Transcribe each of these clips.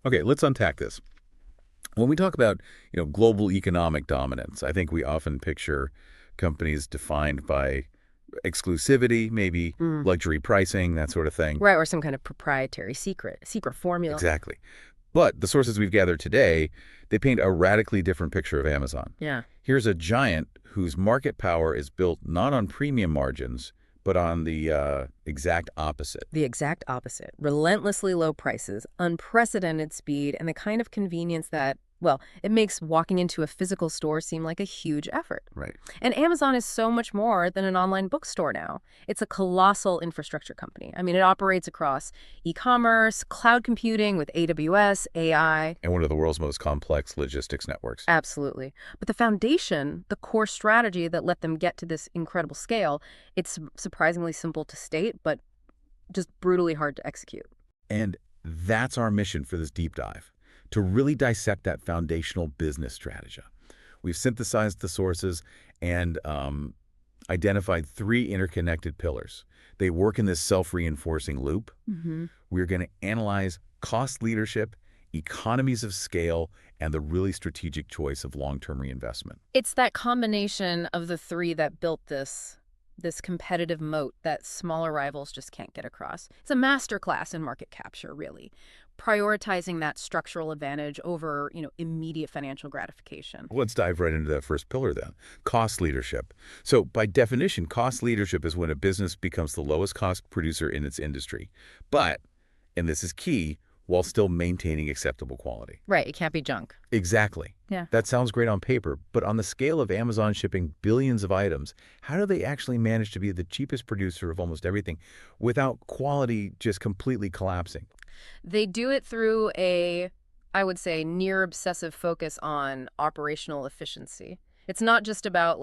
Okay, let's unpack this. When we talk about, global economic dominance, I think we often picture companies defined by exclusivity, maybe Mm. luxury pricing, that sort of thing. Right, or some kind of proprietary secret formula. Exactly. But the sources we've gathered today, they paint a radically different picture of Amazon. Yeah. Here's a giant whose market power is built not on premium margins, but on the exact opposite. The exact opposite. Relentlessly low prices, unprecedented speed, and the kind of convenience that, well, it makes walking into a physical store seem like a huge effort. Right. And Amazon is so much more than an online bookstore now. It's a colossal infrastructure company. I mean, it operates across e-commerce, cloud computing with AWS, AI. And one of the world's most complex logistics networks. Absolutely. But the foundation, the core strategy that let them get to this incredible scale, it's surprisingly simple to state, but just brutally hard to execute. And that's our mission for this deep dive, to really dissect that foundational business strategy. We've synthesized the sources and identified three interconnected pillars. They work in this self-reinforcing loop. We're going to analyze cost leadership, economies of scale, and the really strategic choice of long-term reinvestment. It's that combination of the three that built this competitive moat that smaller rivals just can't get across. It's a masterclass in market capture, really, prioritizing that structural advantage over, immediate financial gratification. Let's dive right into that first pillar then, cost leadership. So by definition, cost leadership is when a business becomes the lowest cost producer in its industry. But, and this is key, while still maintaining acceptable quality. Right, it can't be junk. Exactly. Yeah. That sounds great on paper, but on the scale of Amazon shipping billions of items, how do they actually manage to be the cheapest producer of almost everything without quality just completely collapsing? They do it through I would say, near obsessive focus on operational efficiency. It's not just about,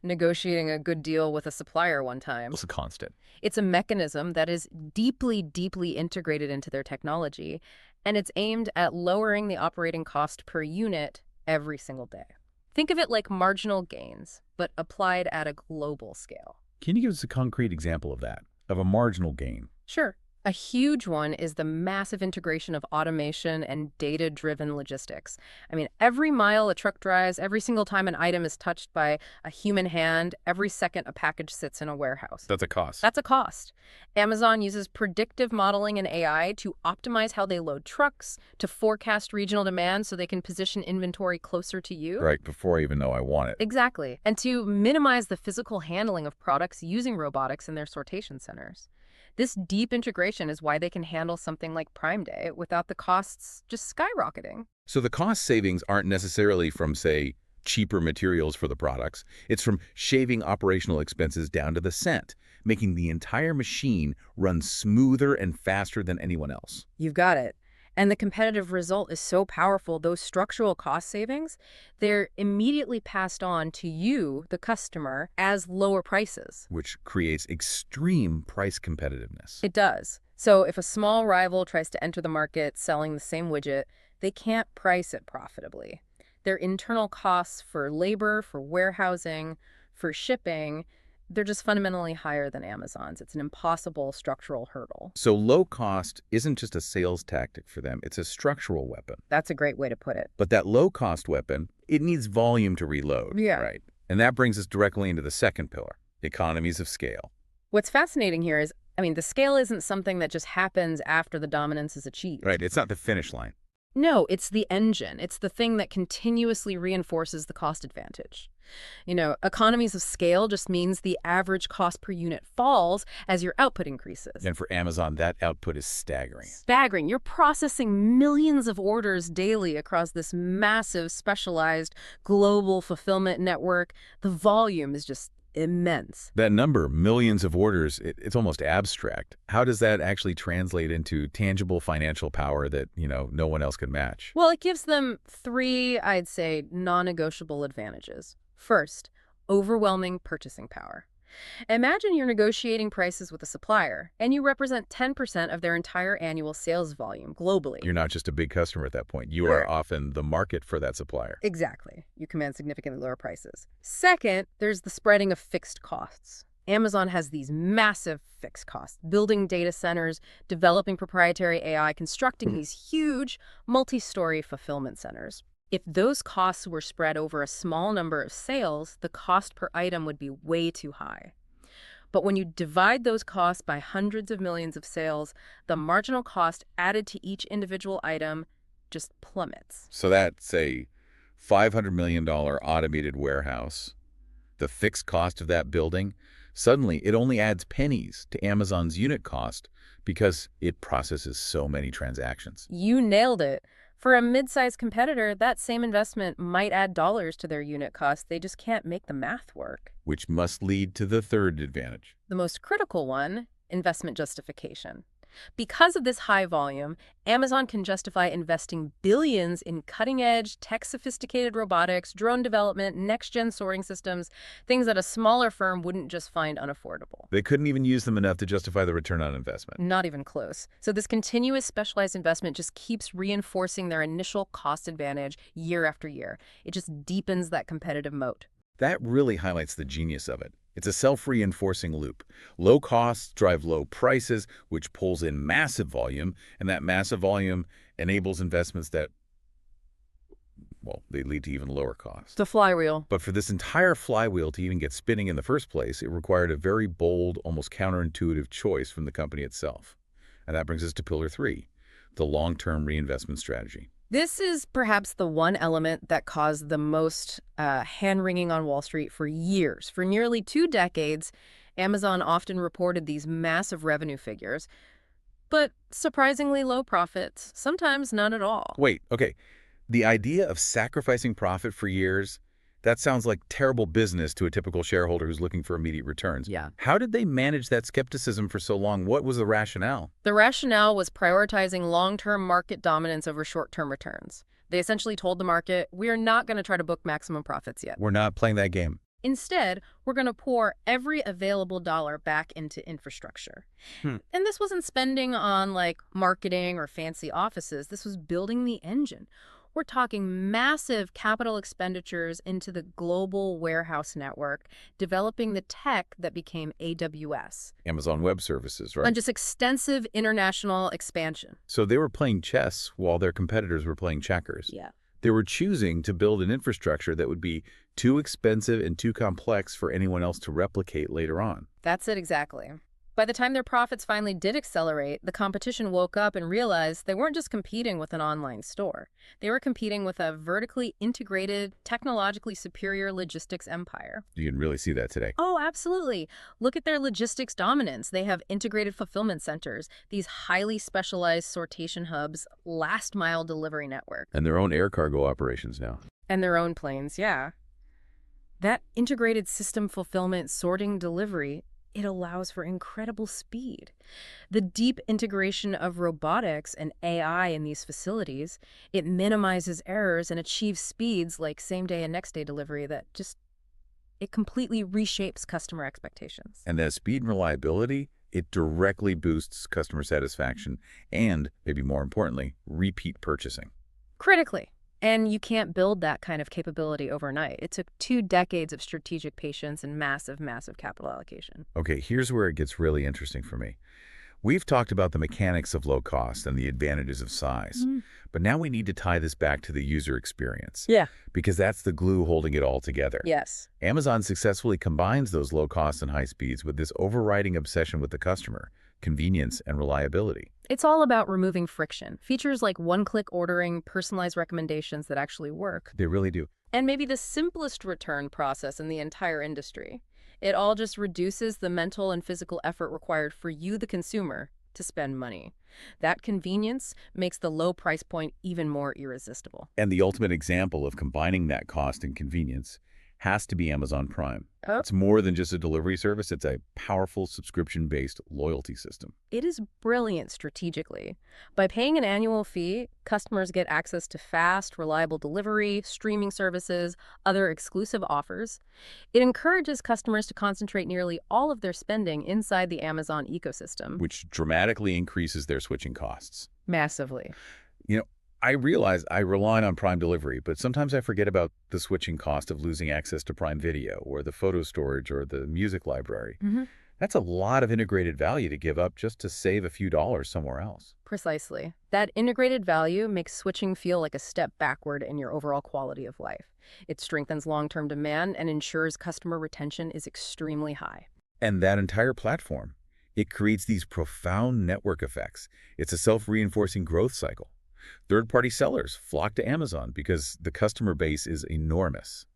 negotiating a good deal with a supplier one time. It's a constant. It's a mechanism that is deeply, deeply integrated into their technology, and it's aimed at lowering the operating cost per unit every single day. Think of it like marginal gains, but applied at a global scale. Can you give us a concrete example of that, of a marginal gain? Sure. A huge one is the massive integration of automation and data-driven logistics. I mean, every mile a truck drives, every single time an item is touched by a human hand, every second a package sits in a warehouse. That's a cost. That's a cost. Amazon uses predictive modeling and AI to optimize how they load trucks, to forecast regional demand so they can position inventory closer to you. Right, before I even know I want it. Exactly. And to minimize the physical handling of products using robotics in their sortation centers. This deep integration is why they can handle something like Prime Day without the costs just skyrocketing. So the cost savings aren't necessarily from, say, cheaper materials for the products. It's from shaving operational expenses down to the cent, making the entire machine run smoother and faster than anyone else. You've got it. And the competitive result is so powerful, those structural cost savings, they're immediately passed on to you, the customer, as lower prices. Which creates extreme price competitiveness. It does. So if a small rival tries to enter the market selling the same widget, they can't price it profitably. Their internal costs for labor, for warehousing, for shipping, they're just fundamentally higher than Amazon's. It's an impossible structural hurdle. So low cost isn't just a sales tactic for them, it's a structural weapon. That's a great way to put it. But that low cost weapon, it needs volume to reload. Yeah. Right. And that brings us directly into the second pillar, economies of scale. What's fascinating here is, the scale isn't something that just happens after the dominance is achieved. Right. It's not the finish line. No, it's the engine. It's the thing that continuously reinforces the cost advantage. Economies of scale just means the average cost per unit falls as your output increases. And for Amazon, that output is staggering. Staggering. You're processing millions of orders daily across this massive, specialized, global fulfillment network. The volume is just immense. That number, millions of orders, it's almost abstract. How does that actually translate into tangible financial power that, no one else can match? Well, it gives them three, I'd say, non-negotiable advantages. First, overwhelming purchasing power. Imagine you're negotiating prices with a supplier, and you represent 10% of their entire annual sales volume globally. You're not just a big customer at that point. You are often the market for that supplier. Exactly. You command significantly lower prices. Second, there's the spreading of fixed costs. Amazon has these massive fixed costs, building data centers, developing proprietary AI, constructing these huge multi-story fulfillment centers. If those costs were spread over a small number of sales, the cost per item would be way too high. But when you divide those costs by hundreds of millions of sales, the marginal cost added to each individual item just plummets. So that's a $500 million automated warehouse. The fixed cost of that building, suddenly it only adds pennies to Amazon's unit cost because it processes so many transactions. You nailed it. For a mid-sized competitor, that same investment might add dollars to their unit cost. They just can't make the math work. Which must lead to the third advantage. The most critical one, investment justification. Because of this high volume, Amazon can justify investing billions in cutting-edge, tech-sophisticated robotics, drone development, next-gen sorting systems, things that a smaller firm wouldn't just find unaffordable. They couldn't even use them enough to justify the return on investment. Not even close. So this continuous specialized investment just keeps reinforcing their initial cost advantage year after year. It just deepens that competitive moat. That really highlights the genius of it. It's a self-reinforcing loop. Low costs drive low prices, which pulls in massive volume, and that massive volume enables investments that, well, they lead to even lower costs. The flywheel. But for this entire flywheel to even get spinning in the first place, it required a very bold, almost counterintuitive choice from the company itself. And that brings us to Pillar 3, the long-term reinvestment strategy. This is perhaps the one element that caused the most hand-wringing on Wall Street for years. For nearly 2 decades, Amazon often reported these massive revenue figures, but surprisingly low profits, sometimes none at all. Wait, okay. The idea of sacrificing profit for years, that sounds like terrible business to a typical shareholder who's looking for immediate returns. Yeah. How did they manage that skepticism for so long? What was the rationale? The rationale was prioritizing long-term market dominance over short-term returns. They essentially told the market, we are not going to try to book maximum profits yet. We're not playing that game. Instead, we're going to pour every available dollar back into infrastructure. And this wasn't spending on, like, marketing or fancy offices. This was building the engine. We're talking massive capital expenditures into the global warehouse network, developing the tech that became AWS. Amazon Web Services, right? And just extensive international expansion. So they were playing chess while their competitors were playing checkers. Yeah. They were choosing to build an infrastructure that would be too expensive and too complex for anyone else to replicate later on. That's it exactly. By the time their profits finally did accelerate, the competition woke up and realized they weren't just competing with an online store. They were competing with a vertically integrated, technologically superior logistics empire. You can really see that today. Oh, absolutely. Look at their logistics dominance. They have integrated fulfillment centers, these highly specialized sortation hubs, last-mile delivery network. And their own air cargo operations now. And their own planes, yeah. That integrated system fulfillment, sorting, delivery, it allows for incredible speed. The deep integration of robotics and AI in these facilities, it minimizes errors and achieves speeds like same-day and next-day delivery that just, it completely reshapes customer expectations. And that speed and reliability, it directly boosts customer satisfaction and, maybe more importantly, repeat purchasing. Critically. And you can't build that kind of capability overnight. It took 2 decades of strategic patience and massive, massive capital allocation. Okay, here's where it gets really interesting for me. We've talked about the mechanics of low cost and the advantages of size, but now we need to tie this back to the user experience. Yeah. Because that's the glue holding it all together. Yes. Amazon successfully combines those low costs and high speeds with this overriding obsession with the customer, convenience and reliability. It's all about removing friction. Features like one-click ordering, personalized recommendations that actually work. They really do. And maybe the simplest return process in the entire industry. It all just reduces the mental and physical effort required for you, the consumer, to spend money. That convenience makes the low price point even more irresistible. And the ultimate example of combining that cost and convenience has to be Amazon Prime. Oh. It's more than just a delivery service. It's a powerful subscription-based loyalty system. It is brilliant strategically. By paying an annual fee, customers get access to fast, reliable delivery, streaming services, other exclusive offers. It encourages customers to concentrate nearly all of their spending inside the Amazon ecosystem. Which dramatically increases their switching costs. Massively. You know, I realize I rely on Prime delivery, but sometimes I forget about the switching cost of losing access to Prime Video or the photo storage or the music library. Hmm. That's a lot of integrated value to give up just to save a few dollars somewhere else. Precisely. That integrated value makes switching feel like a step backward in your overall quality of life. It strengthens long-term demand and ensures customer retention is extremely high. And that entire platform, it creates these profound network effects. It's a self-reinforcing growth cycle. Third-party sellers flock to Amazon because the customer base is enormous.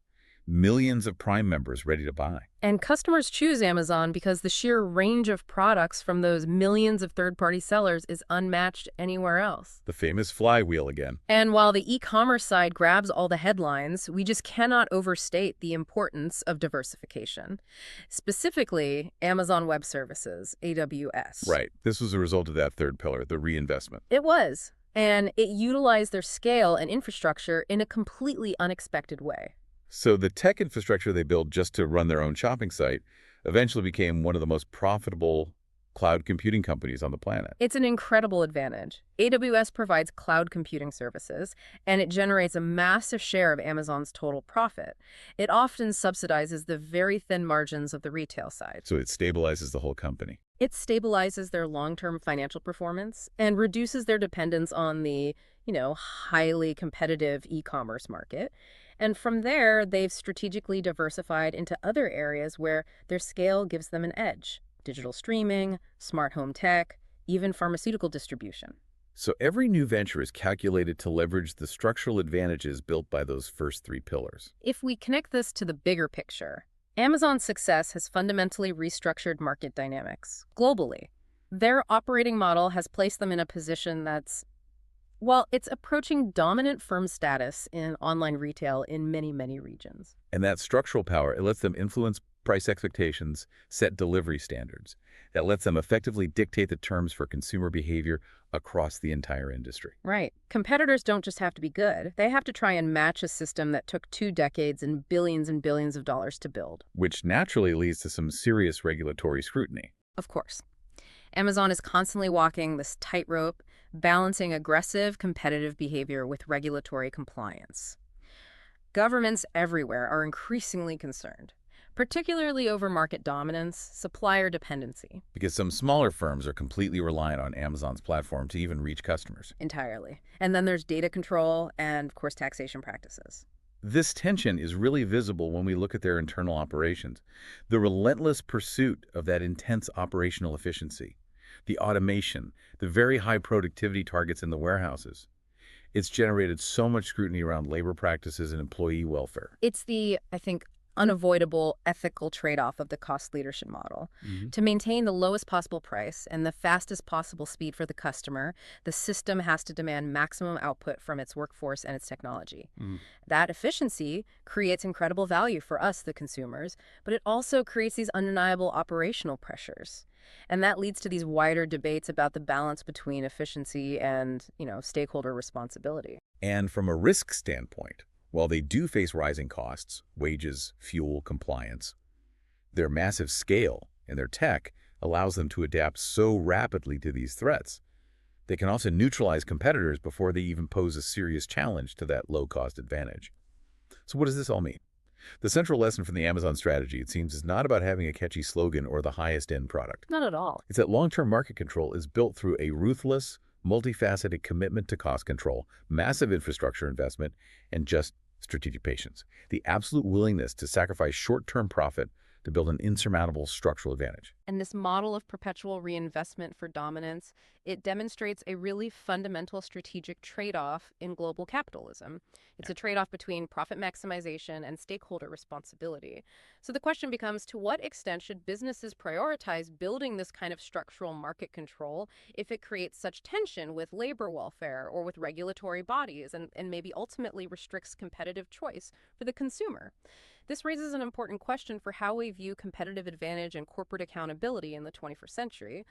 Millions of Prime members ready to buy. And customers choose Amazon because the sheer range of products from those millions of third-party sellers is unmatched anywhere else. The famous flywheel again. And while the e-commerce side grabs all the headlines, we just cannot overstate the importance of diversification. Specifically, Amazon Web Services, AWS. Right. This was a result of that third pillar, the reinvestment. It was. And it utilized their scale and infrastructure in a completely unexpected way. So the tech infrastructure they built just to run their own shopping site eventually became one of the most profitable cloud computing companies on the planet. It's an incredible advantage. AWS provides cloud computing services, and it generates a massive share of Amazon's total profit. It often subsidizes the very thin margins of the retail side. So it stabilizes the whole company. It stabilizes their long-term financial performance and reduces their dependence on the, highly competitive e-commerce market. And from there, they've strategically diversified into other areas where their scale gives them an edge. Digital streaming, smart home tech, even pharmaceutical distribution. So every new venture is calculated to leverage the structural advantages built by those first three pillars. If we connect this to the bigger picture, Amazon's success has fundamentally restructured market dynamics globally. Their operating model has placed them in a position that's, it's approaching dominant firm status in online retail in many, many regions. And that structural power, it lets them influence price expectations, set delivery standards. That lets them effectively dictate the terms for consumer behavior across the entire industry. Right. Competitors don't just have to be good. They have to try and match a system that took 2 decades and billions of dollars to build. Which naturally leads to some serious regulatory scrutiny. Of course. Amazon is constantly walking this tightrope, balancing aggressive competitive behavior with regulatory compliance. Governments everywhere are increasingly concerned, particularly over market dominance, supplier dependency. Because some smaller firms are completely reliant on Amazon's platform to even reach customers. Entirely. And then there's data control and, of course, taxation practices. This tension is really visible when we look at their internal operations. The relentless pursuit of that intense operational efficiency, the automation, the very high productivity targets in the warehouses. It's generated so much scrutiny around labor practices and employee welfare. It's the, I think, unavoidable ethical trade-off of the cost leadership model. To maintain the lowest possible price and the fastest possible speed for the customer, the system has to demand maximum output from its workforce and its technology. That efficiency creates incredible value for us, the consumers, but it also creates these undeniable operational pressures. And that leads to these wider debates about the balance between efficiency and, stakeholder responsibility. And from a risk standpoint, while they do face rising costs, wages, fuel, compliance, their massive scale and their tech allows them to adapt so rapidly to these threats. They can also neutralize competitors before they even pose a serious challenge to that low-cost advantage. So what does this all mean? The central lesson from the Amazon strategy, it seems, is not about having a catchy slogan or the highest-end product. Not at all. It's that long-term market control is built through a ruthless, multifaceted commitment to cost control, massive infrastructure investment, and just strategic patience. The absolute willingness to sacrifice short-term profit to build an insurmountable structural advantage. And this model of perpetual reinvestment for dominance, it demonstrates a really fundamental strategic trade-off in global capitalism. It's a trade-off between profit maximization and stakeholder responsibility. So the question becomes, to what extent should businesses prioritize building this kind of structural market control if it creates such tension with labor welfare or with regulatory bodies and maybe ultimately restricts competitive choice for the consumer? This raises an important question for how we view competitive advantage and corporate accountability in the 21st century.